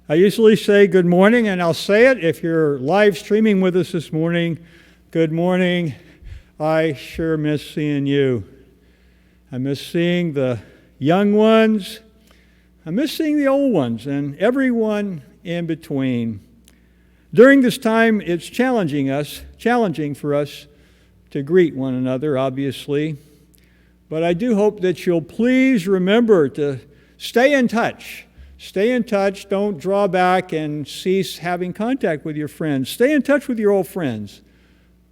I usually say good morning, and I'll say it if you're live streaming with us this morning. Good morning. I sure miss seeing you. I miss seeing the young ones. I miss seeing the old ones and everyone in between. During this time, it's challenging for us to greet one another, obviously. But I do hope that you'll please remember to stay in touch. Stay in touch. Don't draw back and cease having contact with your friends. Stay in touch with your old friends.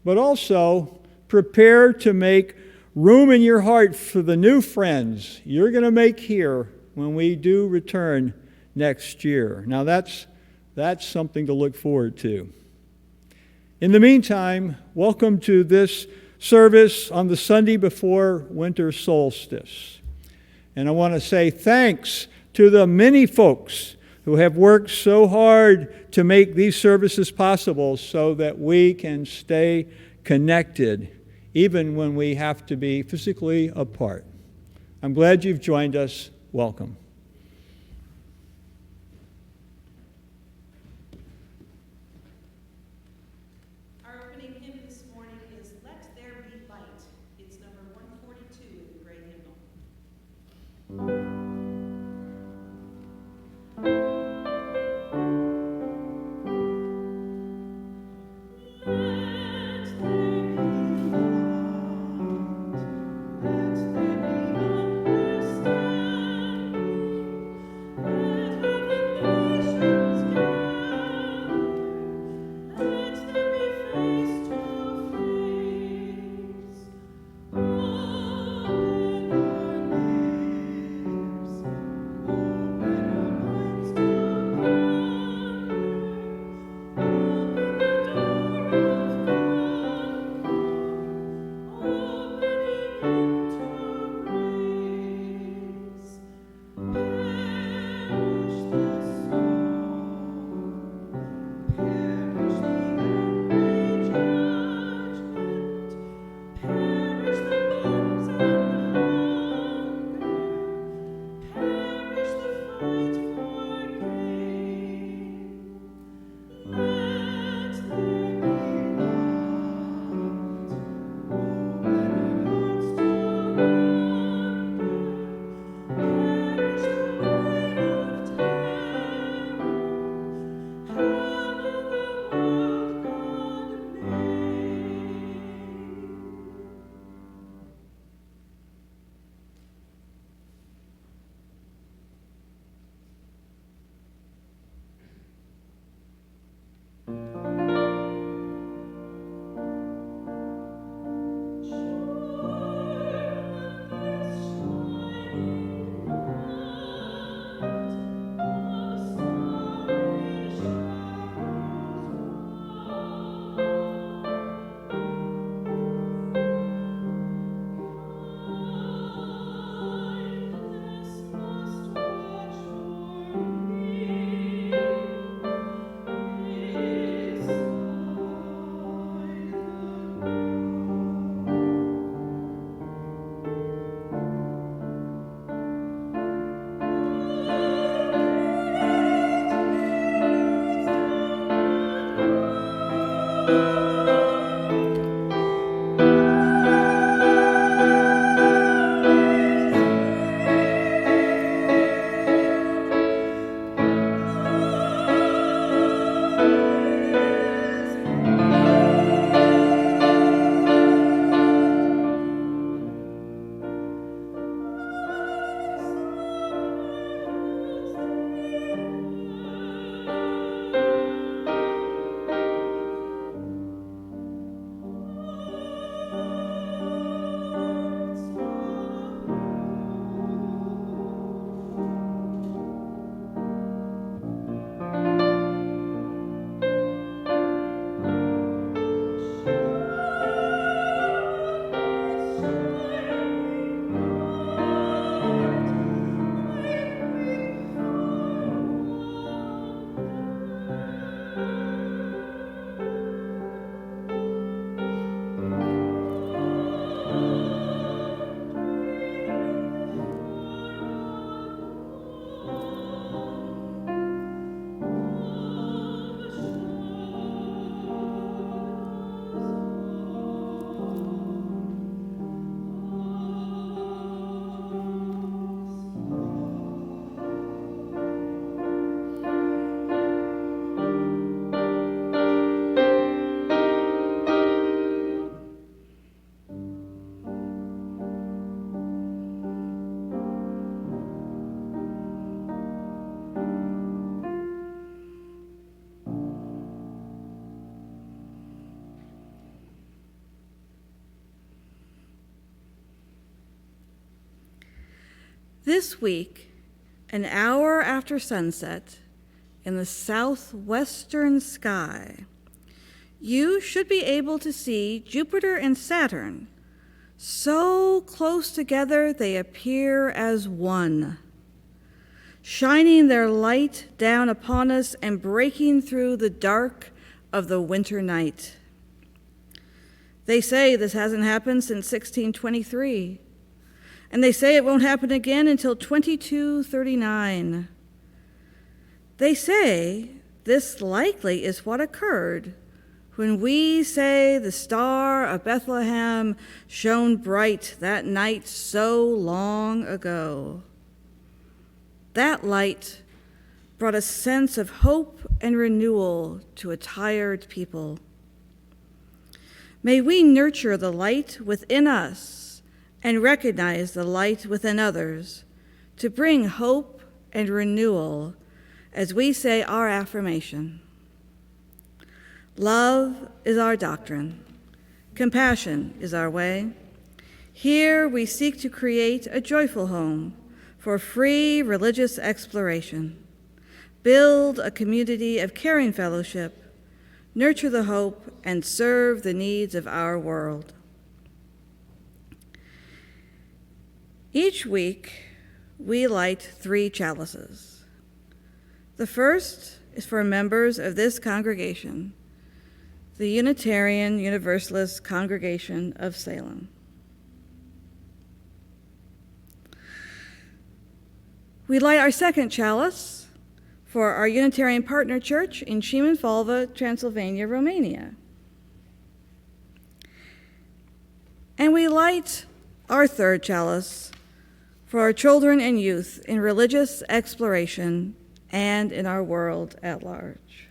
But also, prepare to make room in your heart for the new friends you're going to make here when we do return next year. Now, that's something to look forward to. In the meantime, welcome to this service on the Sunday before winter solstice. And I want to say thanks to the many folks who have worked so hard to make these services possible so that we can stay connected even when we have to be physically apart. I'm glad you've joined us. Welcome. Our opening hymn this morning is Let There Be Light. It's number 142 in the Great Hymnal. This week, an hour after sunset, in the southwestern sky, you should be able to see Jupiter and Saturn so close together they appear as one, shining their light down upon us and breaking through the dark of the winter night. They say this hasn't happened since 1623, and they say it won't happen again until 2239. They say this likely is what occurred when we say the star of Bethlehem shone bright that night so long ago. That light brought a sense of hope and renewal to a tired people. May we nurture the light within us and recognize the light within others to bring hope and renewal as we say our affirmation. Love is our doctrine. Compassion is our way. Here we seek to create a joyful home for free religious exploration, build a community of caring fellowship, nurture the hope, and serve the needs of our world. Each week, we light 3 chalices. The first is for members of this congregation, the Unitarian Universalist Congregation of Salem. We light our second chalice for our Unitarian Partner Church in Šimenfalva, Transylvania, Romania. And we light our third chalice for our children and youth in religious exploration and in our world at large.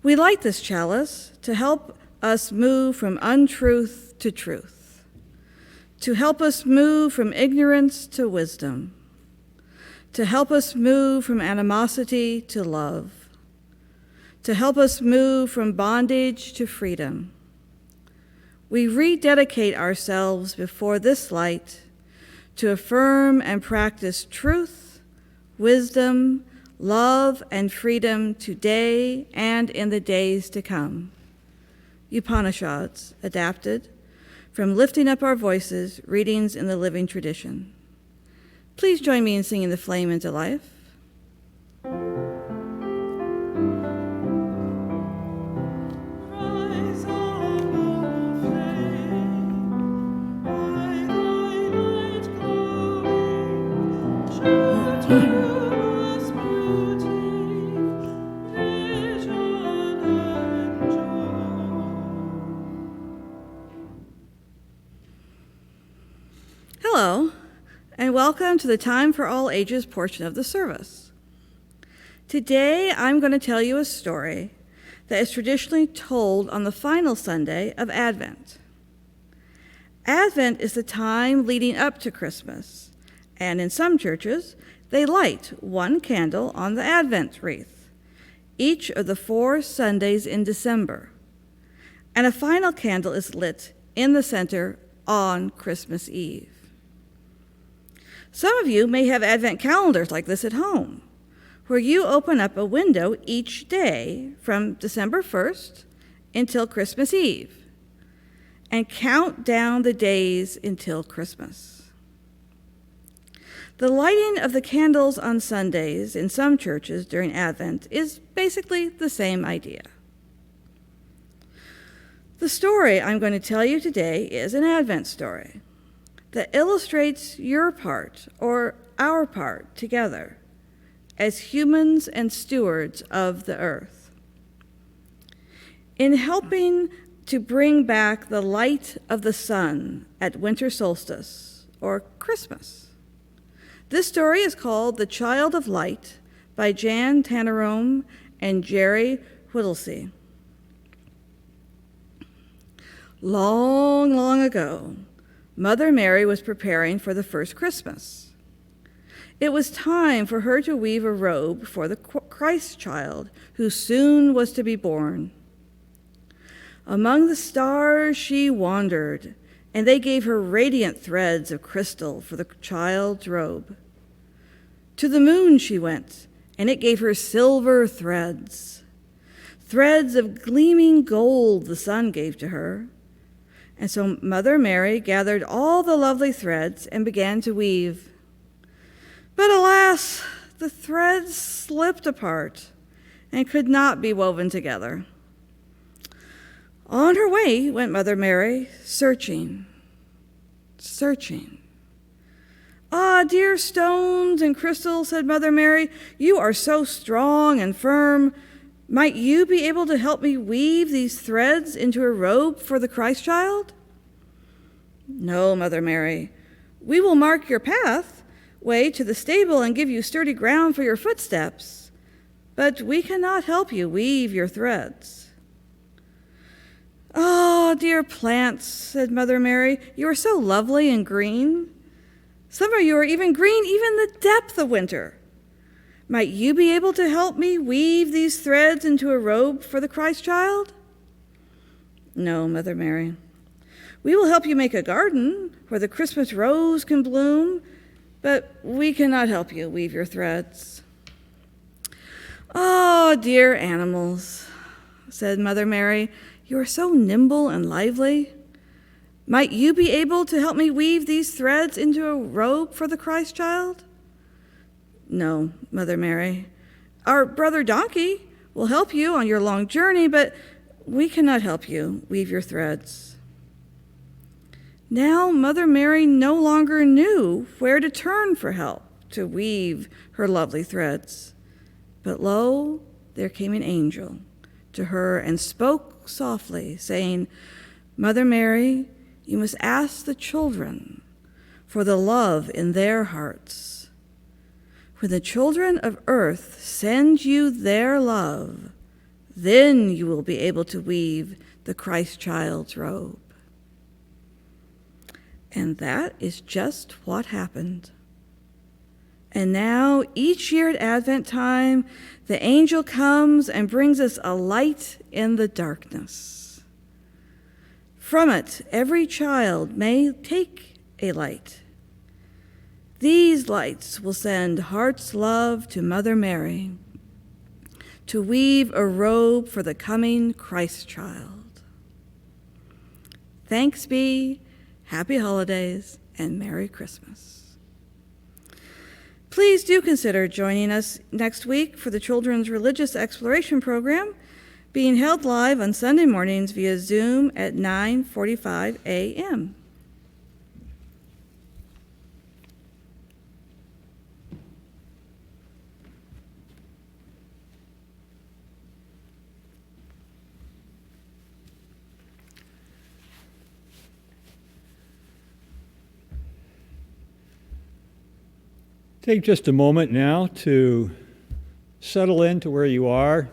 We light this chalice to help us move from untruth to truth, to help us move from ignorance to wisdom, to help us move from animosity to love, to help us move from bondage to freedom. We rededicate ourselves before this light to affirm and practice truth, wisdom, love, and freedom today and in the days to come. Upanishads, adapted from Lifting Up Our Voices, Readings in the Living Tradition. Please join me in singing The Flame into Life. Hello, and welcome to the Time for All Ages portion of the service. Today, I'm going to tell you a story that is traditionally told on the final Sunday of Advent. Advent is the time leading up to Christmas, and in some churches, they light one candle on the Advent wreath, each of the 4 Sundays in December, and a final candle is lit in the center on Christmas Eve. Some of you may have Advent calendars like this at home, where you open up a window each day from December 1st until Christmas Eve and count down the days until Christmas. The lighting of the candles on Sundays in some churches during Advent is basically the same idea. The story I'm going to tell you today is an Advent story that illustrates your part or our part together as humans and stewards of the earth in helping to bring back the light of the sun at winter solstice or Christmas. This story is called The Child of Light by Jan Tannerome and Jerry Whittlesey. Long, long ago, Mother Mary was preparing for the first Christmas. It was time for her to weave a robe for the Christ child who soon was to be born. Among the stars she wandered, and they gave her radiant threads of crystal for the child's robe. To the moon she went, and it gave her silver threads. Threads of gleaming gold the sun gave to her. And so Mother Mary gathered all the lovely threads and began to weave. But alas, the threads slipped apart and could not be woven together. On her way went Mother Mary, searching. "Ah, dear stones and crystals," said Mother Mary, "you are so strong and firm. Might you be able to help me weave these threads into a robe for the Christ child?" "No, Mother Mary. We will mark your pathway to the stable and give you sturdy ground for your footsteps, but we cannot help you weave your threads." "Oh, dear plants," said Mother Mary, "you are so lovely and green. Some of you are even green even in the depth of winter. Might you be able to help me weave these threads into a robe for the Christ child?" "No, Mother Mary. We will help you make a garden where the Christmas rose can bloom, but we cannot help you weave your threads." "Oh, dear animals," said Mother Mary, "you are so nimble and lively. Might you be able to help me weave these threads into a robe for the Christ child?" "No, Mother Mary. Our brother Donkey will help you on your long journey, but we cannot help you weave your threads." Now Mother Mary no longer knew where to turn for help to weave her lovely threads. But lo, there came an angel to her and spoke softly, saying, "Mother Mary, you must ask the children for the love in their hearts. When the children of earth send you their love, then you will be able to weave the Christ child's robe." And that is just what happened. And now, each year at Advent time, the angel comes and brings us a light in the darkness. From it, every child may take a light. These lights will send heart's love to Mother Mary to weave a robe for the coming Christ child. Thanks be, happy holidays, and Merry Christmas. Please do consider joining us next week for the Children's Religious Exploration Program, being held live on Sunday mornings via Zoom at 9:45 a.m. Take just a moment now to settle into where you are.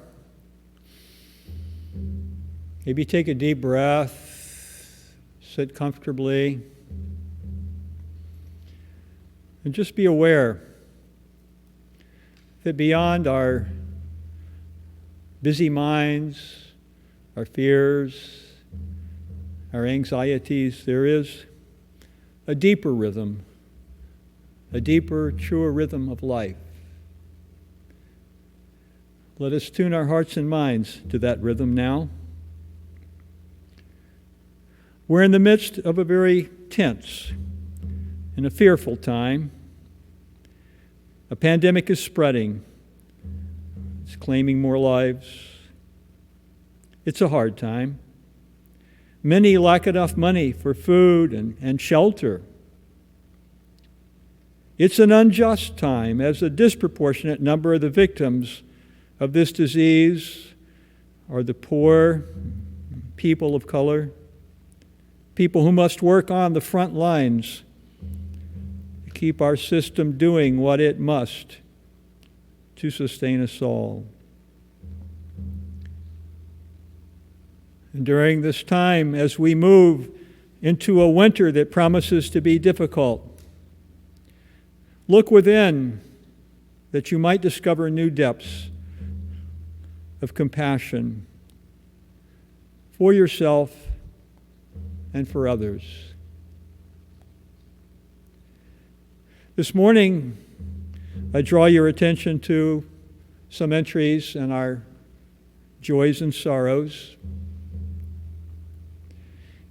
Maybe take a deep breath, sit comfortably, and just be aware that beyond our busy minds, our fears, our anxieties, there is a deeper rhythm, a deeper, truer rhythm of life. Let us tune our hearts and minds to that rhythm now. We're in the midst of a very tense and a fearful time. A pandemic is spreading. It's claiming more lives. It's a hard time. Many lack enough money for food and shelter. It's an unjust time, as a disproportionate number of the victims of this disease are the poor, people of color, people who must work on the front lines to keep our system doing what it must to sustain us all. And during this time, as we move into a winter that promises to be difficult, look within, that you might discover new depths of compassion for yourself and for others. This morning, I draw your attention to some entries in our joys and sorrows.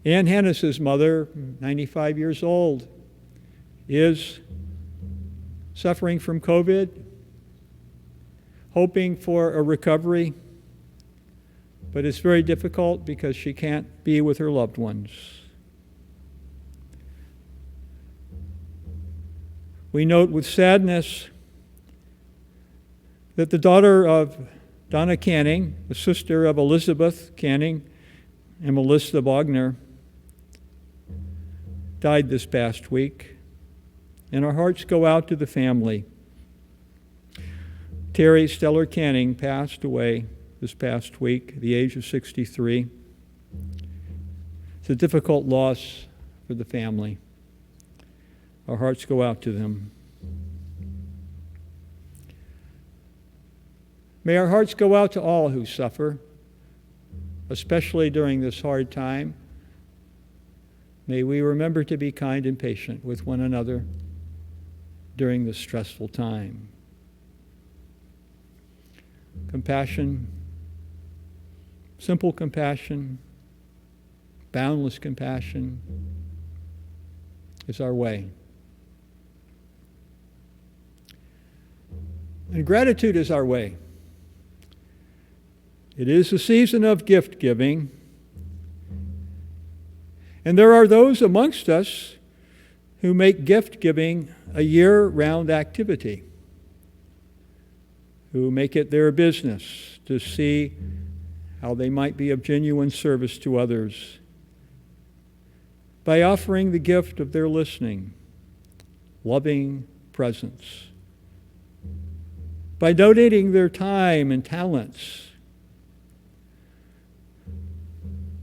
Ann Hennis's mother, 95 years old, is suffering from COVID, hoping for a recovery, but it's very difficult because she can't be with her loved ones. We note with sadness that the daughter of Donna Canning, the sister of Elizabeth Canning and Melissa Bogner, died this past week, and our hearts go out to the family. Terry Stellar Canning passed away this past week at the age of 63. It's a difficult loss for the family. Our hearts go out to them. May our hearts go out to all who suffer, especially during this hard time. May we remember to be kind and patient with one another during this stressful time. Compassion, simple compassion, boundless compassion is our way. And gratitude is our way. It is a season of gift giving. And there are those amongst us who make gift giving a year-round activity, who make it their business to see how they might be of genuine service to others by offering the gift of their listening, loving presence, by donating their time and talents.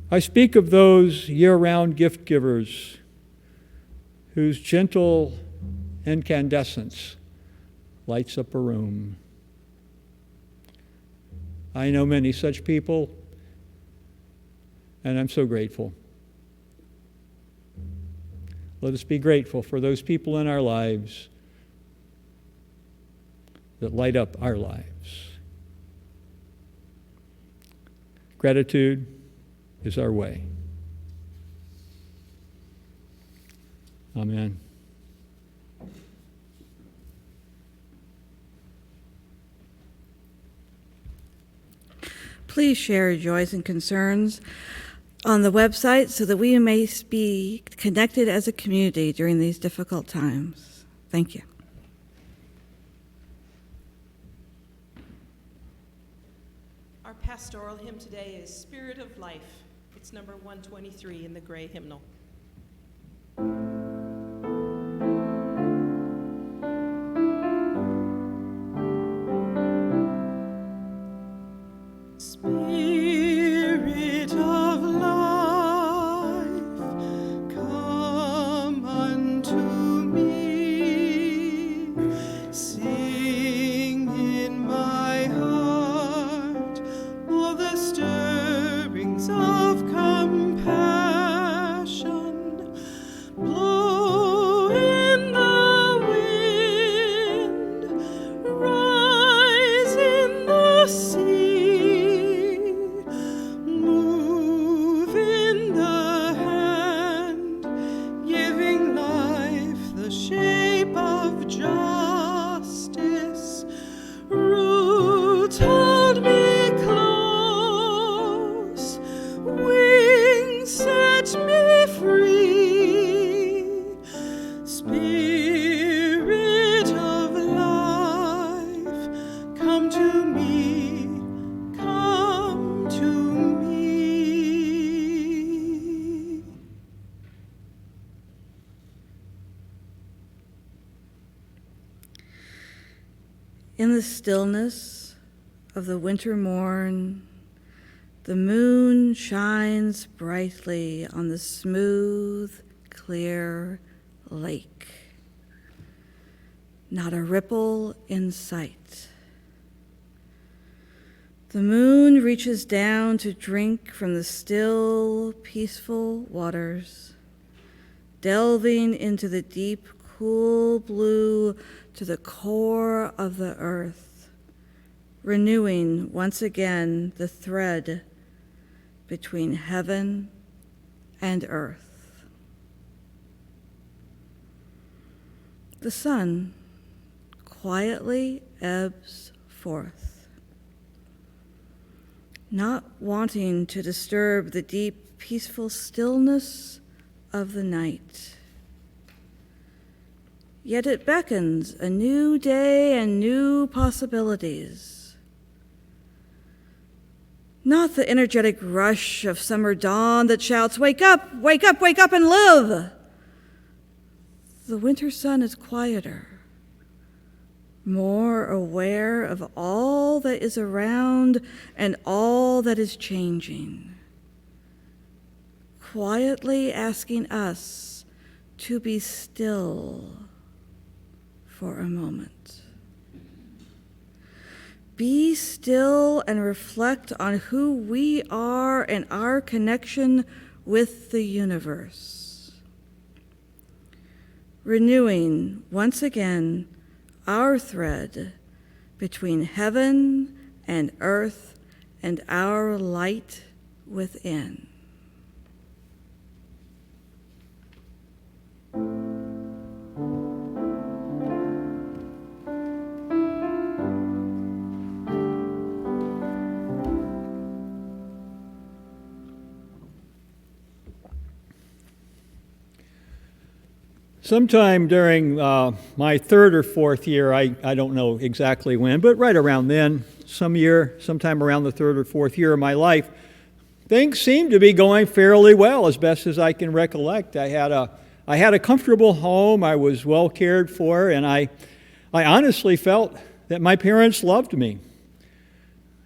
I speak of those year-round gift givers whose gentle incandescence lights up a room. I know many such people, and I'm so grateful. Let us be grateful for those people in our lives that light up our lives. Gratitude is our way. Amen. Please share your joys and concerns on the website so that we may be connected as a community during these difficult times. Thank you. Our pastoral hymn today is Spirit of Life. It's number 123 in the gray hymnal. Spirit of life, come unto me. Sing in my heart all the stirrings of compassion. Blow in the wind, rise in the sea. Move in the hand, giving life the shape of justice. Roots hold me close, wings set me free. Spirit of life, come to me, come to me. In the stillness of the winter morn, the moon shines brightly on the smooth, clear lake. Not a ripple in sight. The moon reaches down to drink from the still, peaceful waters, delving into the deep, cool blue to the core of the earth, renewing once again the thread between heaven and earth. The sun quietly ebbs forth, not wanting to disturb the deep, peaceful stillness of the night. Yet it beckons a new day and new possibilities. Not the energetic rush of summer dawn that shouts, "Wake up, wake up, wake up and live!" The winter sun is quieter, more aware of all that is around and all that is changing, quietly asking us to be still for a moment. Be still and reflect on who we are and our connection with the universe. Renewing once again our thread between heaven and earth and our light within. Sometime during my third or fourth year, I don't know exactly when, but right around then, sometime around the third or fourth year of my life, things seemed to be going fairly well as best as I can recollect. I had a comfortable home, I was well cared for, and I honestly felt that my parents loved me.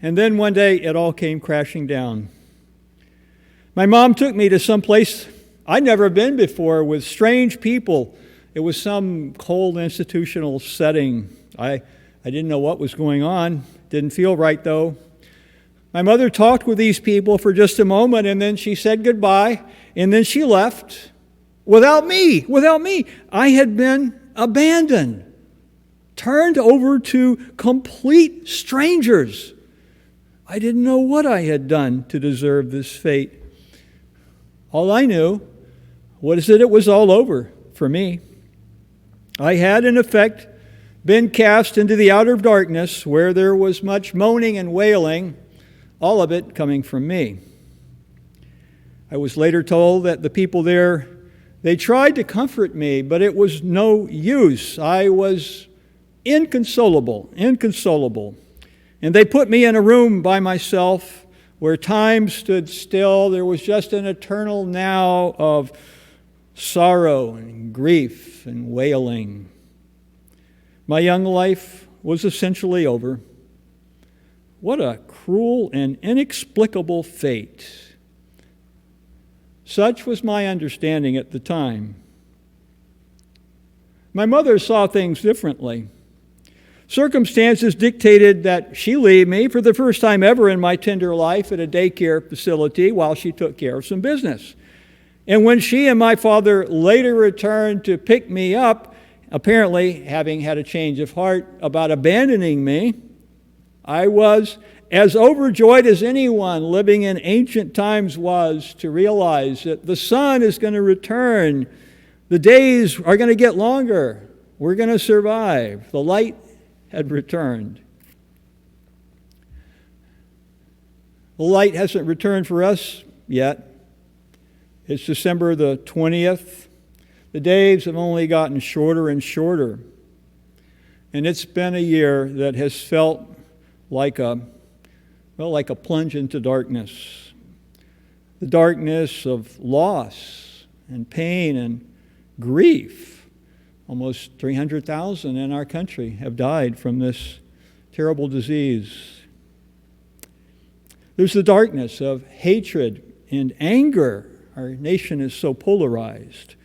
And then one day, it all came crashing down. My mom took me to some place I'd never been before with strange people. It was some cold institutional setting. I didn't know what was going on. Didn't feel right, though. My mother talked with these people for just a moment, and then she said goodbye, and then she left without me. I had been abandoned, turned over to complete strangers. I didn't know what I had done to deserve this fate. All I knew was that it was all over for me. I had, in effect, been cast into the outer darkness where there was much moaning and wailing, all of it coming from me. I was later told that the people there, they tried to comfort me, but it was no use. I was inconsolable. And they put me in a room by myself where time stood still. There was just an eternal now of sorrow and grief and wailing. My young life was essentially over. What a cruel and inexplicable fate. Such was my understanding at the time. My mother saw things differently. Circumstances dictated that she leave me for the first time ever in my tender life at a daycare facility while she took care of some business. And when she and my father later returned to pick me up, apparently having had a change of heart about abandoning me, I was as overjoyed as anyone living in ancient times was to realize that the sun is going to return. The days are going to get longer. We're going to survive. The light had returned. The light hasn't returned for us yet. It's December the 20th. The days have only gotten shorter and shorter. And it's been a year that has felt like a plunge into darkness. The darkness of loss and pain and grief. Almost 300,000 in our country have died from this terrible disease. There's the darkness of hatred and anger. Our nation is so polarized.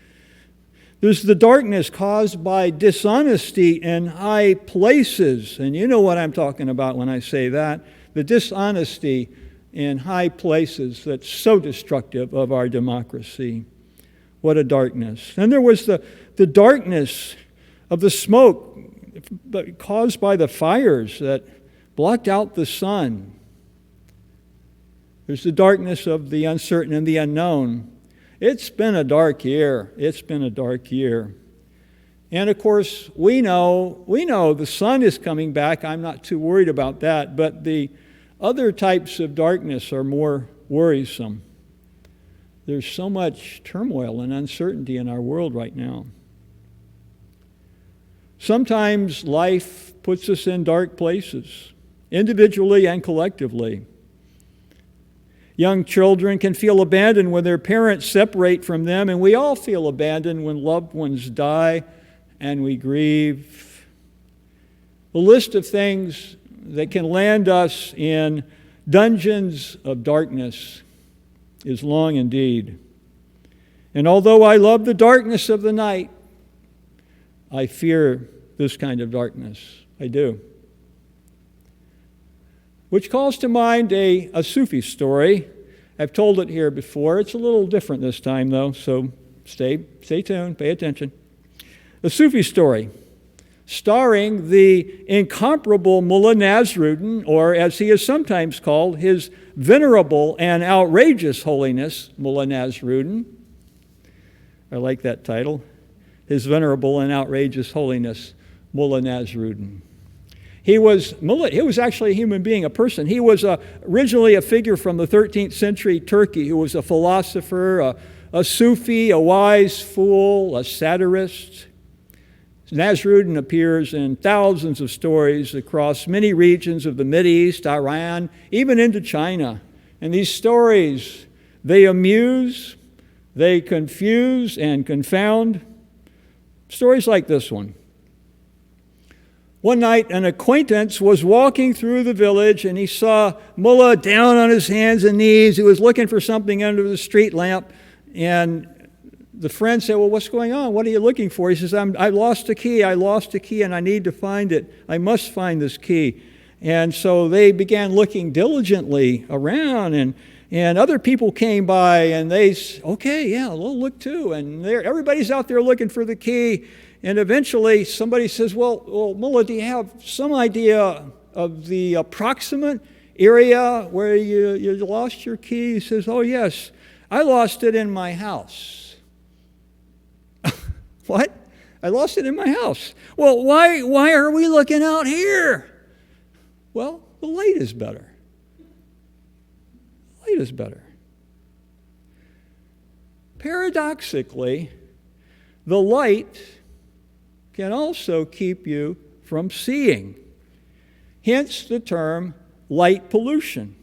There's the darkness caused by dishonesty in high places. And you know what I'm talking about when I say that. The dishonesty in high places that's so destructive of our democracy. What a darkness. Then there was the darkness of the smoke caused by the fires that blocked out the sun. There's the darkness of the uncertain and the unknown. It's been a dark year. It's been a dark year. And of course, we know the sun is coming back. I'm not too worried about that. But the other types of darkness are more worrisome. There's so much turmoil and uncertainty in our world right now. Sometimes life puts us in dark places, individually and collectively. Young children can feel abandoned when their parents separate from them, and we all feel abandoned when loved ones die and we grieve. The list of things that can land us in dungeons of darkness is long indeed. And although I love the darkness of the night, I fear this kind of darkness. I do. Which calls to mind a Sufi story. I've told it here before. It's a little different this time, though, so stay tuned, pay attention. The Sufi story, starring the incomparable Mullah Nasruddin, or as he is sometimes called, His Venerable and Outrageous Holiness, Mullah Nasruddin. I like that title. His Venerable and Outrageous Holiness, Mullah Nasruddin. He was actually a human being, a person. He was originally a figure from the 13th century Turkey who was a philosopher, a Sufi, a wise fool, a satirist. Nasruddin appears in thousands of stories across many regions of the Mideast, Iran, even into China. And these stories, they amuse, they confuse and confound. Stories like this one. One night, an acquaintance was walking through the village and he saw Mullah down on his hands and knees. He was looking for something under the street lamp. And the friend said, well, what's going on? What are you looking for? He says, I lost a key. I lost a key and I need to find it. I must find this key. And so they began looking diligently around, and other people came by and they said, okay, yeah, we'll look too. And everybody's out there looking for the key. And eventually somebody says, well, Mullah, do you have some idea of the approximate area where you lost your key? He says, oh, yes, I lost it in my house. What? I lost it in my house. Well, why are we looking out here? Well, the light is better. The light is better. Paradoxically, the light can also keep you from seeing. Hence the term light pollution.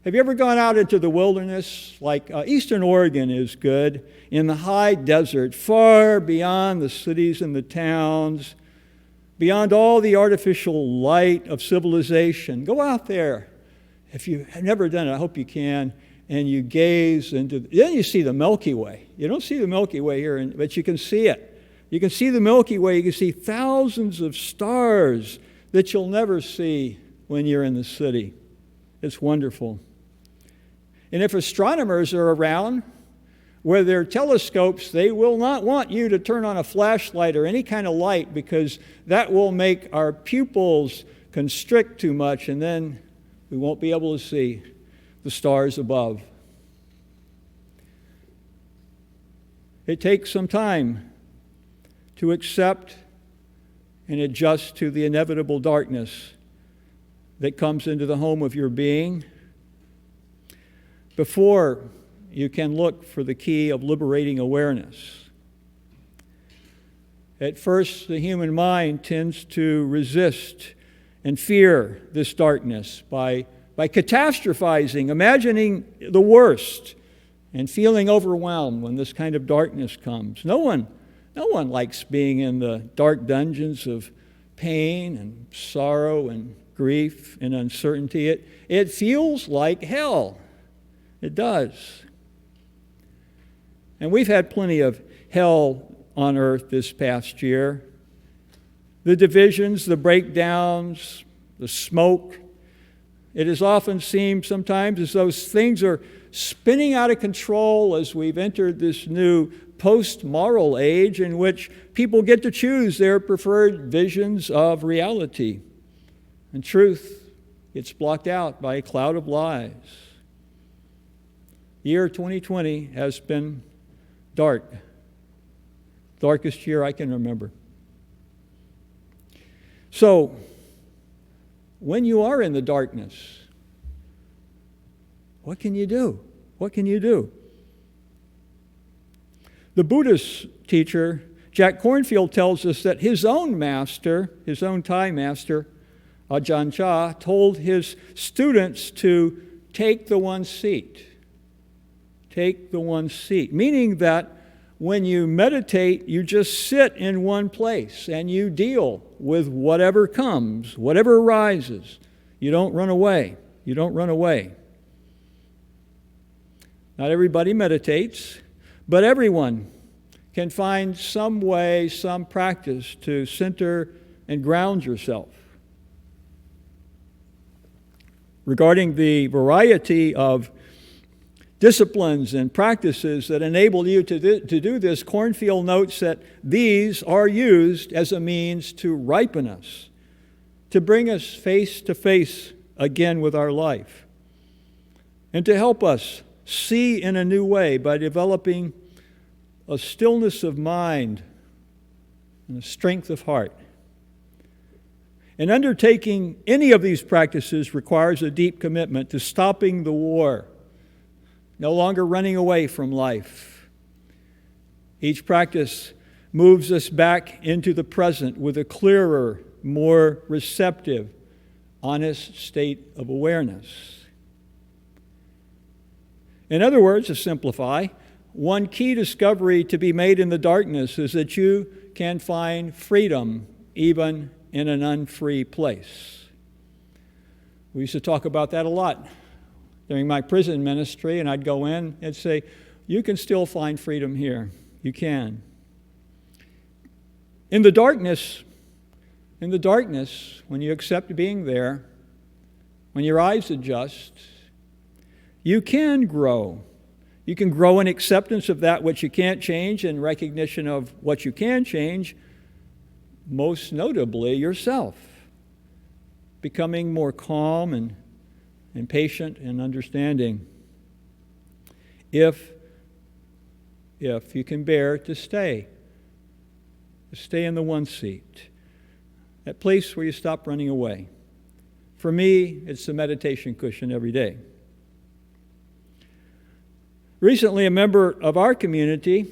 Have you ever gone out into the wilderness? Like Eastern Oregon is good. In the high desert, far beyond the cities and the towns, beyond all the artificial light of civilization. Go out there. If you have never done it, I hope you can. And you gaze into, then you see the Milky Way. You don't see the Milky Way here, but you can see it. You can see the Milky Way. You can see thousands of stars that you'll never see when you're in the city. It's wonderful. And if astronomers are around with their telescopes, they will not want you to turn on a flashlight or any kind of light, because that will make our pupils constrict too much, and then we won't be able to see the stars above. It takes some time to accept and adjust to the inevitable darkness that comes into the home of your being before you can look for the key of liberating awareness. At first, the human mind tends to resist and fear this darkness by catastrophizing, imagining the worst, and feeling overwhelmed when this kind of darkness comes. No one likes being in the dark dungeons of pain and sorrow and grief and uncertainty. It feels like hell. It does. And we've had plenty of hell on earth this past year. The divisions, the breakdowns, the smoke. It has often seemed sometimes as though things are spinning out of control as we've entered this new post-moral age in which people get to choose their preferred visions of reality. And truth gets blocked out by a cloud of lies. The year 2020 has been dark. Darkest year I can remember. So, when you are in the darkness, what can you do? What can you do? The Buddhist teacher, Jack Kornfield, tells us that his own master, his own Thai master, Ajahn Chah, told his students to take the one seat. Take the one seat. Meaning that when you meditate, you just sit in one place and you deal with whatever comes, whatever arises. You don't run away. You don't run away. Not everybody meditates, but everyone can find some way, some practice to center and ground yourself. Regarding the variety of disciplines and practices that enable you to do this, Kornfield notes that these are used as a means to ripen us, to bring us face to face again with our life, and to help us see in a new way by developing a stillness of mind and a strength of heart. And undertaking any of these practices requires a deep commitment to stopping the war, no longer running away from life. Each practice moves us back into the present with a clearer, more receptive, honest state of awareness. In other words, to simplify, one key discovery to be made in the darkness is that you can find freedom even in an unfree place. We used to talk about that a lot during my prison ministry, and I'd go in and say, you can still find freedom here. You can. In the darkness, when you accept being there, when your eyes adjust, you can grow. You can grow in acceptance of that which you can't change and recognition of what you can change, most notably yourself, becoming more calm and patient and understanding. If you can bear to stay in the one seat, that place where you stop running away. For me, it's the meditation cushion every day. Recently, a member of our community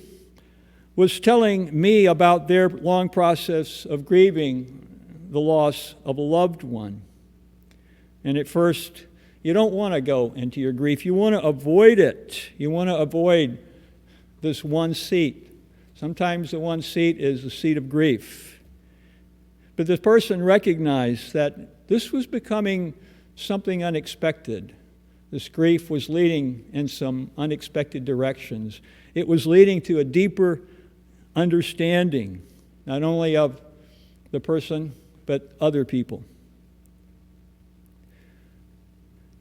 was telling me about their long process of grieving the loss of a loved one. And at first, you don't want to go into your grief. You want to avoid it. You want to avoid this one seat. Sometimes the one seat is the seat of grief. But this person recognized that this was becoming something unexpected. This grief was leading in some unexpected directions. It was leading to a deeper understanding, not only of the person, but other people.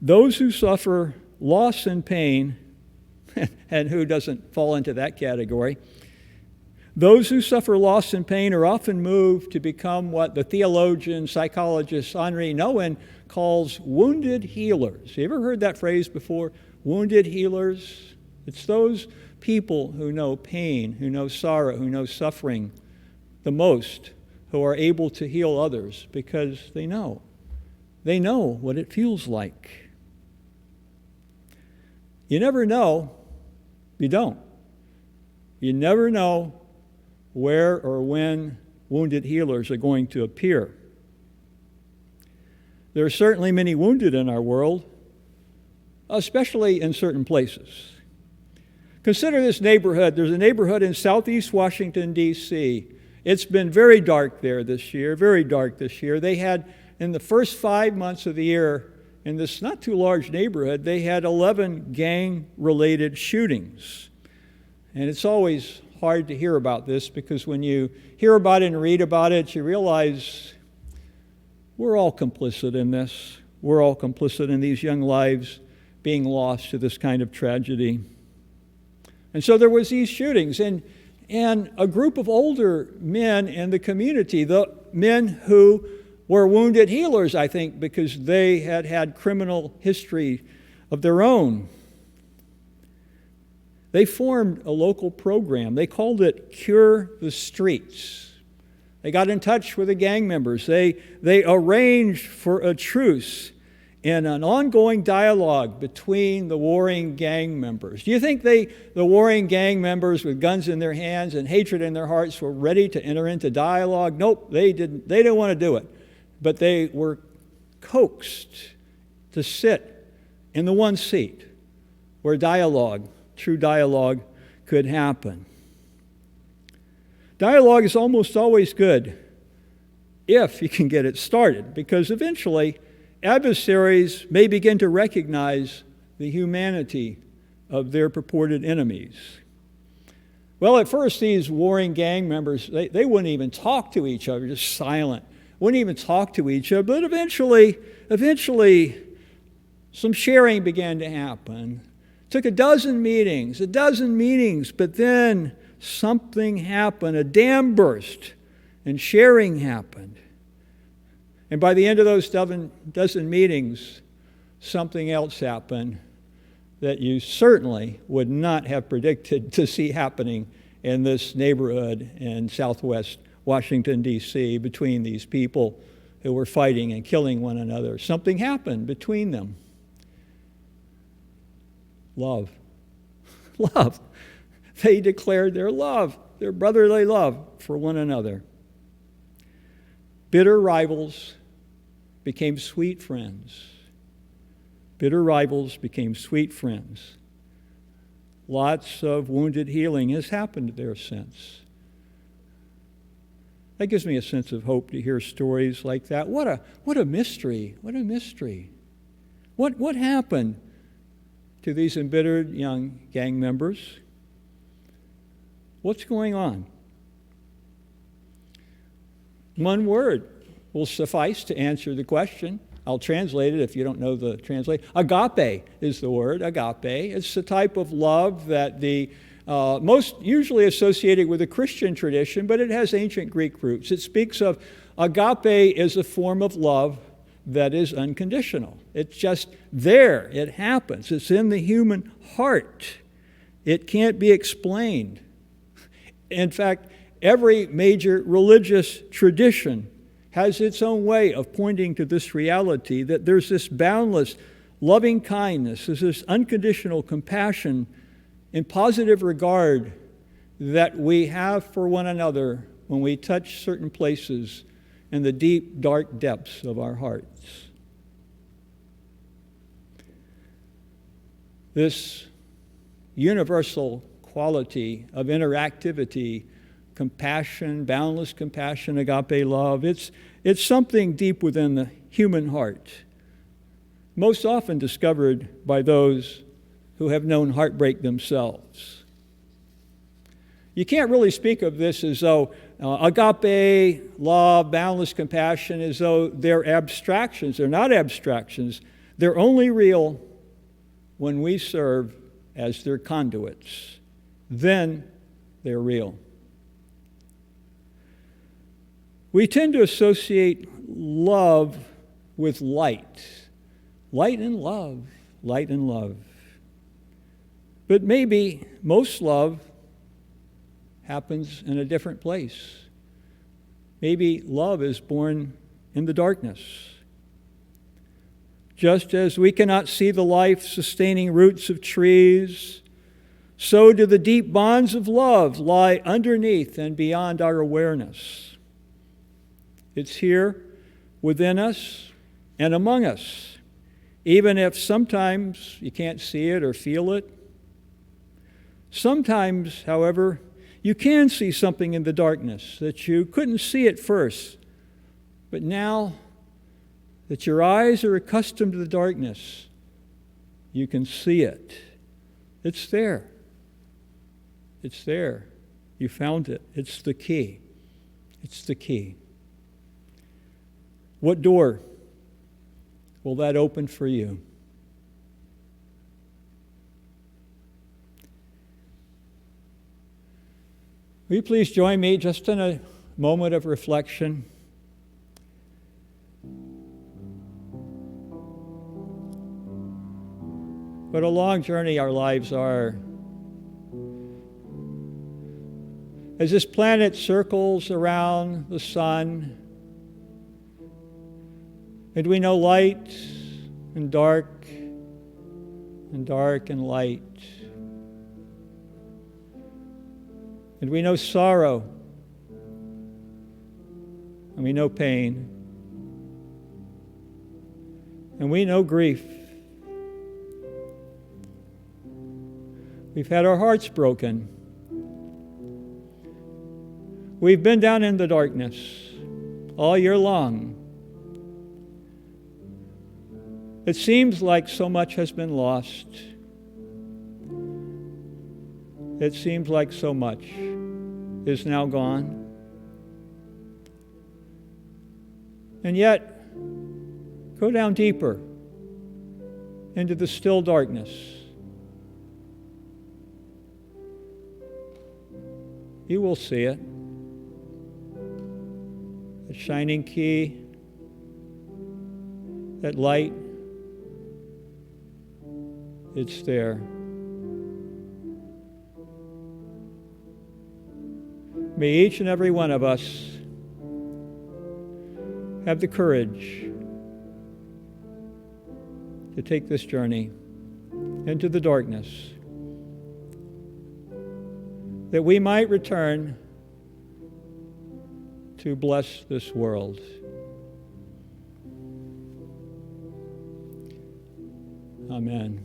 Those who suffer loss and pain, and who doesn't fall into that category, those who suffer loss and pain are often moved to become what the theologian, psychologist Henri Nouwen calls wounded healers. You ever heard that phrase before? Wounded healers? It's those people who know pain, who know sorrow, who know suffering the most, who are able to heal others because they know. They know what it feels like. You never know. You don't. You never know where or when wounded healers are going to appear. There are certainly many wounded in our world, especially in certain places. Consider this neighborhood. There's a neighborhood in southeast Washington, D.C. It's been very dark there this year, very dark this year. They had, in the first 5 months of the year, in this not too large neighborhood, they had 11 gang-related shootings. And it's always hard to hear about this because when you hear about it and read about it, you realize we're all complicit in this. We're all complicit in these young lives being lost to this kind of tragedy. And so there was these shootings, and a group of older men in the community, the men who were wounded healers, I think, because they had had criminal history of their own. They formed a local program. They called it Cure the Streets. They got in touch with the gang members. They arranged for a truce and an ongoing dialogue between the warring gang members. Do you think the warring gang members with guns in their hands and hatred in their hearts were ready to enter into dialogue? Nope, they didn't. They didn't want to do it. But they were coaxed to sit in the one seat where dialogue, true dialogue, could happen. Dialogue is almost always good if you can get it started, because eventually adversaries may begin to recognize the humanity of their purported enemies. Well, at first, these warring gang members, they wouldn't even talk to each other, just silent. Wouldn't even talk to each other. But eventually, some sharing began to happen. It took a dozen meetings, but then something happened. A dam burst, and sharing happened. And by the end of those dozen meetings, something else happened that you certainly would not have predicted to see happening in this neighborhood in southwest Washington, D.C., between these people who were fighting and killing one another. Something happened between them. Love. Love. They declared their love, their brotherly love for one another. Bitter rivals became sweet friends. Bitter rivals became sweet friends. Lots of wounded healing has happened there since. That gives me a sense of hope to hear stories like that. What a mystery. What a mystery. What happened to these embittered young gang members? What's going on? One word will suffice to answer the question. I'll translate it if you don't know the translation. Agape is the word, agape. It's the type of love that the most usually associated with the Christian tradition, but it has ancient Greek roots. It speaks of agape is a form of love that is unconditional. It's just there. It happens. It's in the human heart. It can't be explained. In fact, every major religious tradition has its own way of pointing to this reality, that there's this boundless loving kindness, there's this unconditional compassion and positive regard that we have for one another when we touch certain places in the deep, dark depths of our hearts. This universal quality of interactivity, compassion, boundless compassion, agape love, it's something deep within the human heart, most often discovered by those who have known heartbreak themselves. You can't really speak of this as though agape love, boundless compassion, as though they're abstractions. They're not abstractions. They're only real when we serve as their conduits. Then they're real. We tend to associate love with light. Light and love. Light and love. But maybe most love happens in a different place. Maybe love is born in the darkness. Just as we cannot see the life-sustaining roots of trees, so do the deep bonds of love lie underneath and beyond our awareness. It's here within us and among us, even if sometimes you can't see it or feel it. Sometimes, however, you can see something in the darkness that you couldn't see at first, but now that your eyes are accustomed to the darkness, you can see it. It's there. It's there. You found it. It's the key. It's the key. What door will that open for you? Will you please join me just in a moment of reflection? What a long journey our lives are. As this planet circles around the sun, and we know light and dark and light. And we know sorrow, and we know pain, and we know grief. We've had our hearts broken. We've been down in the darkness all year long. It seems like so much has been lost. It seems like so much is now gone. And yet, go down deeper into the still darkness. You will see it. The shining key, that light, it's there. May each and every one of us have the courage to take this journey into the darkness, that we might return to bless this world. Amen.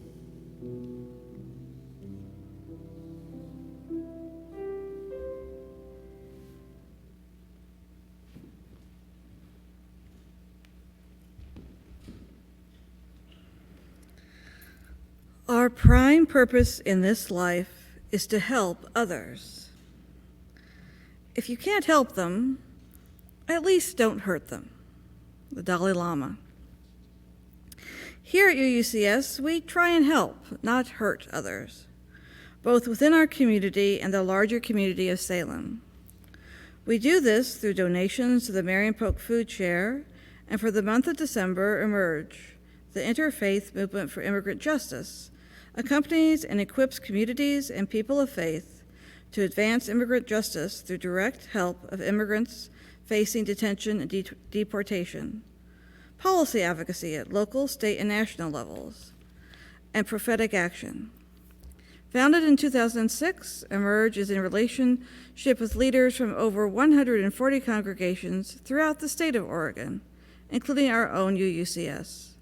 Our prime purpose in this life is to help others. If you can't help them, at least don't hurt them. The Dalai Lama. Here at UUCS, we try and help, not hurt others, both within our community and the larger community of Salem. We do this through donations to the Marion Polk Food Share, and for the month of December, Emerge, the interfaith movement for immigrant justice, accompanies and equips communities and people of faith to advance immigrant justice through direct help of immigrants facing detention and deportation, policy advocacy at local, state, and national levels, and prophetic action. Founded in 2006, Emerge is in relationship with leaders from over 140 congregations throughout the state of Oregon, including our own UUCS.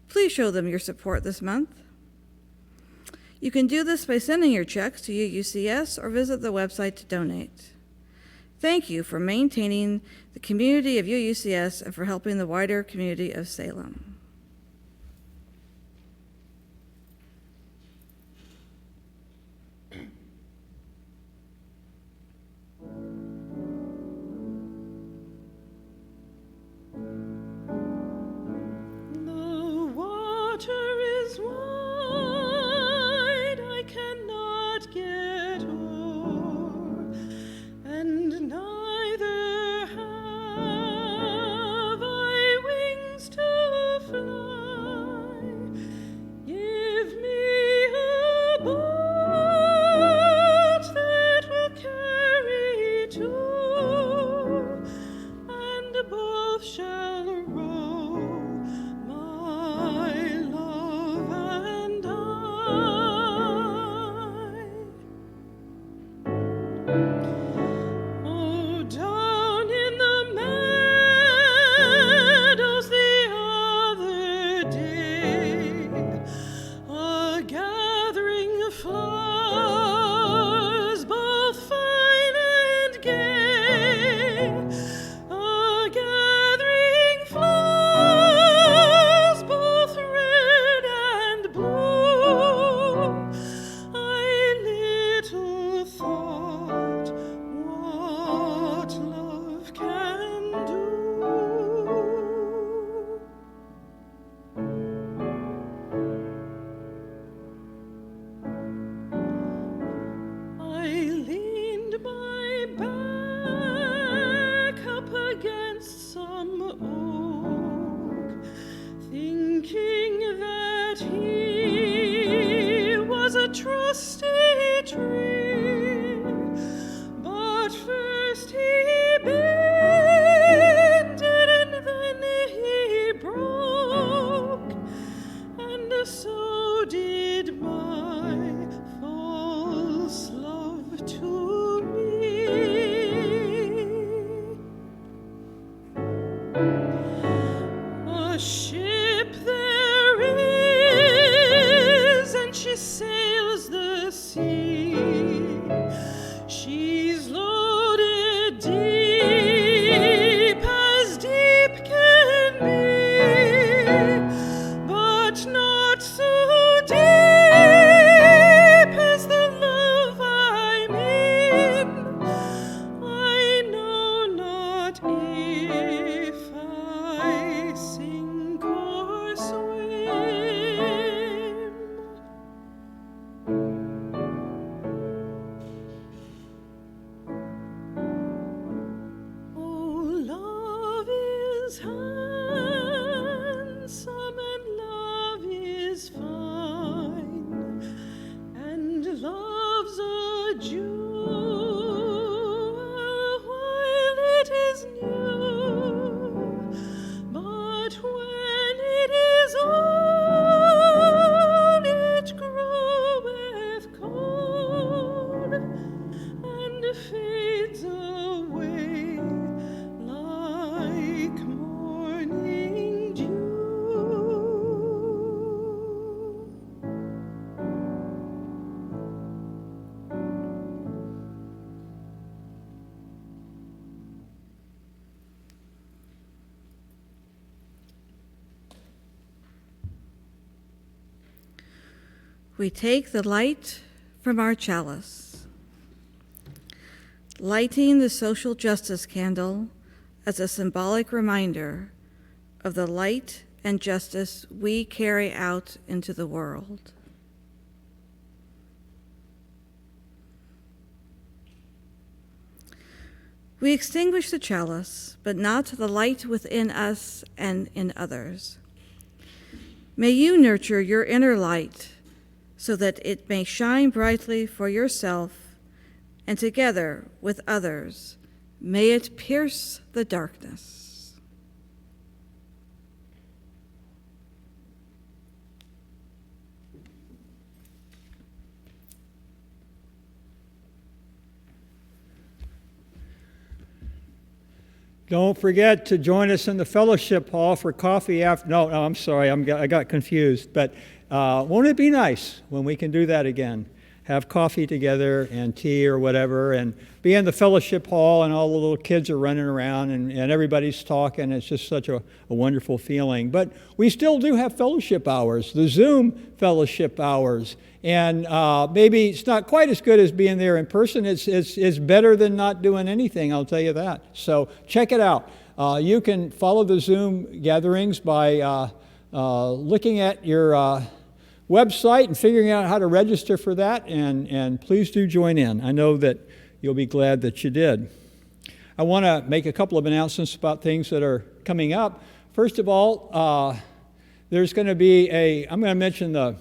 Please show them your support this month. You can do this by sending your checks to UUCS or visit the website to donate. Thank you for maintaining the community of UUCS and for helping the wider community of Salem. The water is wide, I cannot get o'er, and neither have I wings to broke, and so did my false love to me. A ship there is, and she sails the sea. She's loaded deep as deep can be, but not so deep as the love I'm in. I know not if I sink or swim. Oh, love is handsome and love is fine, and love's a jewel while it is new, but when it is old, it groweth cold and fades away like morning dew. We take the light from our chalice, lighting the social justice candle as a symbolic reminder of the light and justice we carry out into the world. We extinguish the chalice, but not the light within us and in others. May you nurture your inner light so that it may shine brightly for yourself, and together with others, may it pierce the darkness. Don't forget to join us in the fellowship hall for coffee after. No, I'm sorry, I got confused. But won't it be nice when we can do that again? Have coffee together and tea or whatever, and be in the fellowship hall, and all the little kids are running around, and everybody's talking. It's just such a wonderful feeling. But we still do have fellowship hours, the Zoom fellowship hours. And maybe it's not quite as good as being there in person. It's better than not doing anything, I'll tell you that. So check it out. You can follow the Zoom gatherings by looking at your website and figuring out how to register for that, and please do join in. I know that you'll be glad that you did. I want to make a couple of announcements about things that are coming up. First of all, there's going to be I'm going to mention the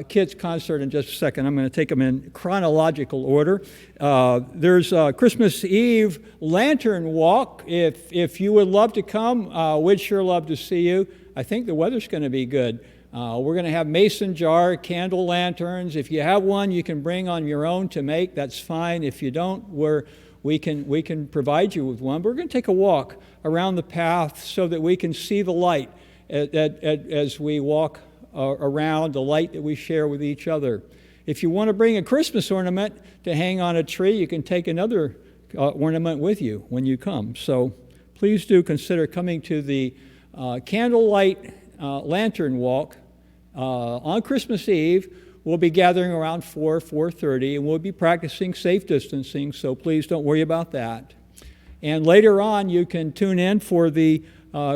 kids concert in just a second. I'm going to take them in chronological order. There's a Christmas Eve lantern walk. If you would love to come, we'd sure love to see you. I think the weather's going to be good. We're going to have mason jar candle lanterns. If you have one you can bring on your own to make, that's fine. If you don't, we can provide you with one. But we're going to take a walk around the path so that we can see the light as we walk around, the light that we share with each other. If you want to bring a Christmas ornament to hang on a tree, you can take another ornament with you when you come. So please do consider coming to the candlelight lantern walk on Christmas Eve. We'll be gathering around 4:30, and we'll be practicing safe distancing, so please don't worry about that. And later on, you can tune in for the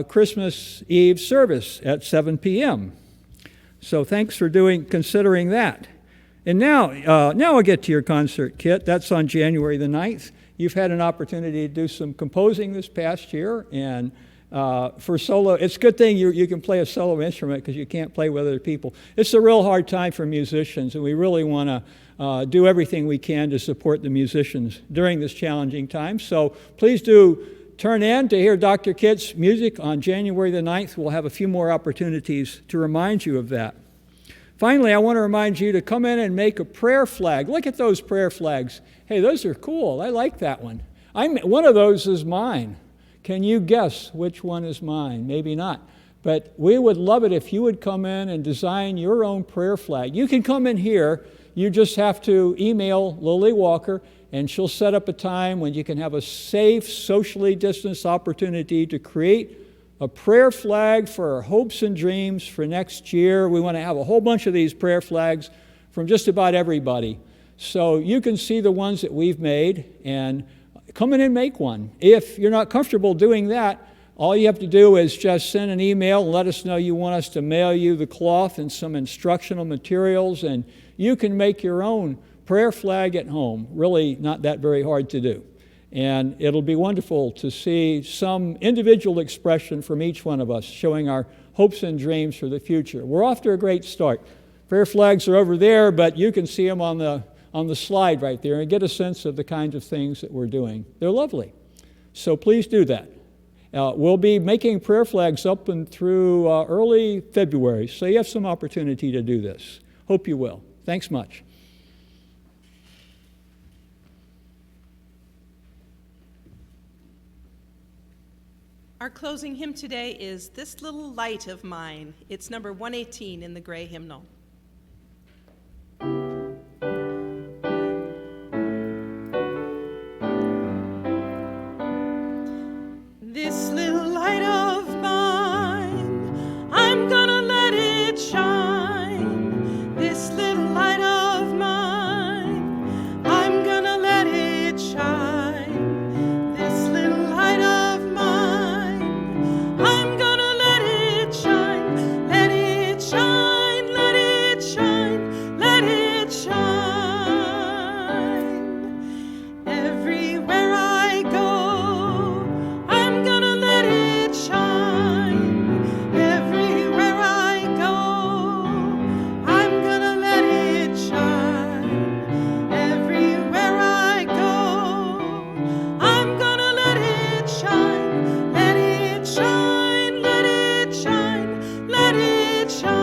Christmas Eve service at 7 p.m. So thanks for considering that. And now I'll get to your concert kit. That's on January the 9th. You've had an opportunity to do some composing this past year, and for solo, it's a good thing you can play a solo instrument because you can't play with other people. It's a real hard time for musicians, and we really want to do everything we can to support the musicians during this challenging time. So please do turn in to hear Dr. Kitt's music on January the 9th. We'll have a few more opportunities to remind you of that. Finally, I want to remind you to come in and make a prayer flag. Look at those prayer flags. Hey, those are cool. I like that one. One of those is mine. Can you guess which one is mine? Maybe not. But we would love it if you would come in and design your own prayer flag. You can come in here. You just have to email Lily Walker, and she'll set up a time when you can have a safe, socially distanced opportunity to create a prayer flag for our hopes and dreams for next year. We want to have a whole bunch of these prayer flags from just about everybody. So you can see the ones that we've made and come in and make one. If you're not comfortable doing that, all you have to do is just send an email and let us know you want us to mail you the cloth and some instructional materials, and you can make your own prayer flag at home. Really not that very hard to do. And it'll be wonderful to see some individual expression from each one of us showing our hopes and dreams for the future. We're off to a great start. Prayer flags are over there, but you can see them on the slide right there and get a sense of the kinds of things that we're doing. They're lovely. So please do that. We'll be making prayer flags up and through early February, so you have some opportunity to do this. Hope you will. Thanks much. Our closing hymn today is This Little Light of Mine. It's number 118 in the Gray Hymnal. This little light of mine, I'm gonna let it shine. This little light of mine, I'm gonna let it shine. This little light of mine, I'm gonna let it shine. Let it shine, let it shine, let it shine. Everywhere I go, I'm gonna let it shine. Everywhere I go, I'm gonna let it shine. Everywhere I go, I'm gonna let it shine. Let it shine, let it shine, let it shine.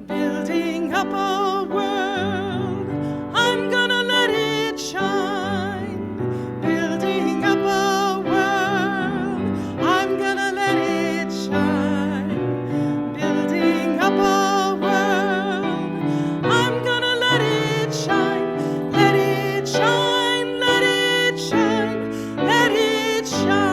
Building up a world, I'm gonna let it shine. Building up a world, I'm gonna let it shine. Building up a world, I'm gonna let it shine. Let it shine, let it shine, let it shine.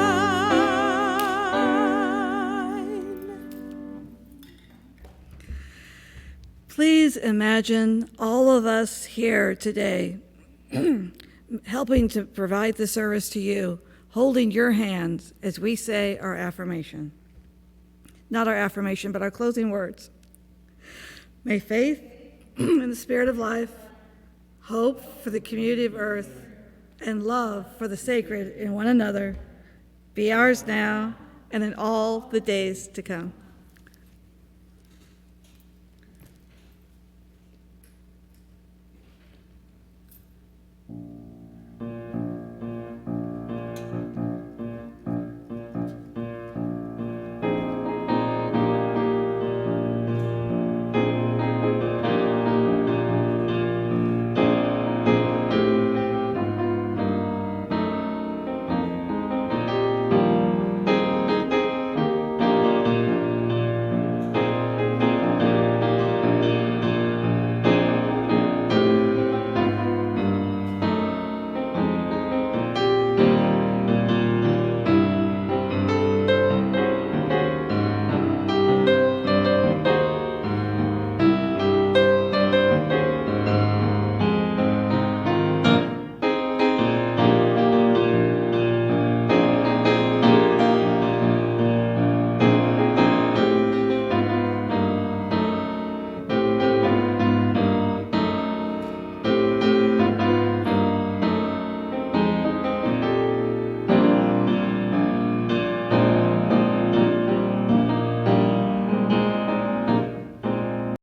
Please imagine all of us here today helping to provide the service to you, holding your hands as we say our affirmation. Not our affirmation, but our closing words. May faith in the spirit of life, hope for the community of earth, and love for the sacred in one another be ours now and in all the days to come.